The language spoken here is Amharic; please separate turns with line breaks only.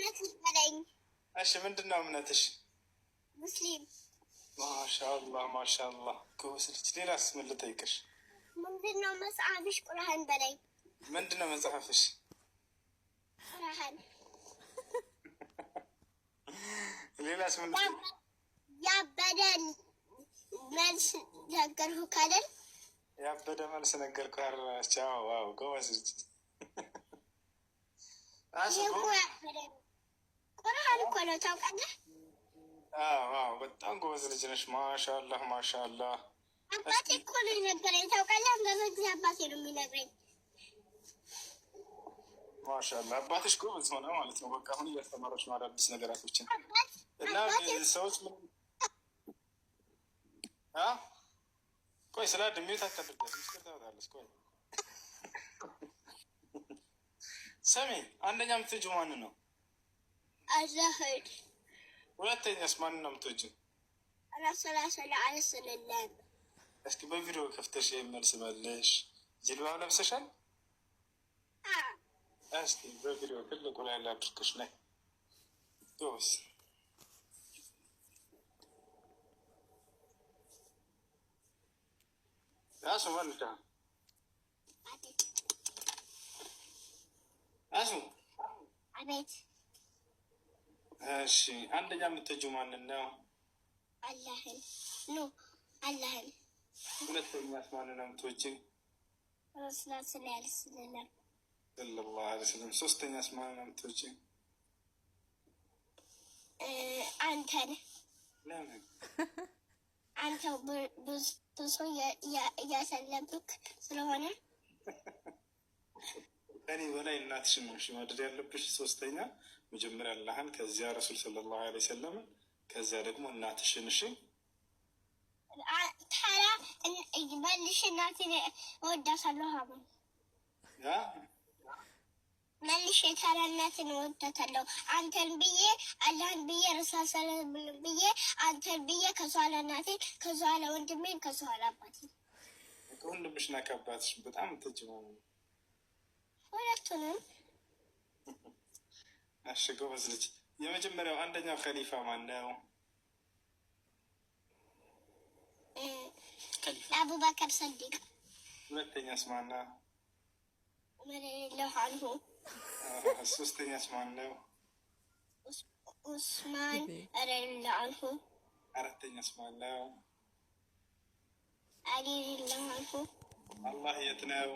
እምነት ይበለኝ።
እሺ ምንድነው እምነትሽ?
ሙስሊም።
ማሻአላህ ማሻአላህ ጎበዝ ልጅ። ሌላስ ምን ልጠይቅሽ?
ምንድነው መጽሐፍሽ? ቁርአን በለኝ።
ምንድነው መጽሐፍሽ?
ቁርአን።
ሌላስ ምን?
ያበደን መልስ ነገርኩህ አይደል?
ያበደ መልስ ነገርኩህ አይደል? ቻው። ዋው ጎበዝ ልጅ።
ቁርአን እኮ ነው ታውቃለህ?
አዎ በጣም ጎበዝ ልጅ ነሽ። ማሻአላህ ማሻአላህ።
አባቴ እኮ ነው የነገረኝ ታውቃለህ? በመግዜ አባቴ ነው የሚነግረኝ።
ማሻአላህ አባትሽ ጎበዝ ሆነ ማለት ነው። በቃ አሁን እያስተማረች ነው አዳዲስ ነገራቶችን እና ሰዎች ምን ቆይ ስለ ድሜት አታድርጋት ምስክር ታወጣለች። ቆይ ሰሚ አንደኛ የምትወጂው ማንን ነው?
አላህን።
ሁለተኛስ ማንን ነው የምትወጂው?
ረሱላ ሰለላሁ ዐለይሂ ወሰለም።
እስኪ በቪዲዮ ከፍተሽ መልስ መልሽ። ጅልባብ ለብሰሻል? እስኪ በቪዲዮ ትልቁ ላይ ላድርግሽ ነይ ጎበዝ። ያሱ መልካ ያሱ
አቤት።
እሺ አንደኛ የምትወጂው ማንን ነው?
አላህን ኖ አላህን።
ሁለተኛስ ማንን ነው የምትወጂው?
ረሱላ ሰለላሁ
ዐለይሂ ወሰለም። ሶስተኛስ ማንን ነው የምትወጂው?
አንተን።
ለምን?
አንተ ብዙ እያሰለብክ ስለሆነ
ከኔ በላይ እናትሽን ነው መውደድ ያለብሽ። ሶስተኛ መጀመሪያ አላህን፣ ከዚያ ረሱል ሰለላሁ ዐለይሂ ወሰለም፣ ከዚያ ደግሞ እናትሽን። እሺ
ታዲያ መልሽ እናቴን እወዳታለሁ። አሁን መልሽ ታዲያ እናቴን እወዳታለሁ። አንተን ብዬ አላህን ብዬ ረሱል ሰለላሁ ብዬ አንተን ብዬ ከሷላ እናቴን ከሷላ ወንድሜን ከሷላ አባቴን።
ከወንድምሽና ከአባትሽ በጣም ትጅማ
ሁለቱንም።
እሺ ጎበዝ ልጅ። የመጀመሪያው አንደኛው ከሊፋ ማን ነው?
አቡበከር ሰዲቅ።
ሁለተኛስ ማን ነው?
ዑመር ረዲየላሁ ዐንሁ።
ሶስተኛስ ማን ነው?
ዑስማን ረዲየላሁ ዐንሁ።
አራተኛስ ማን ነው?
አሊ ረዲየላሁ ዐንሁ።
አላህ የት ነው?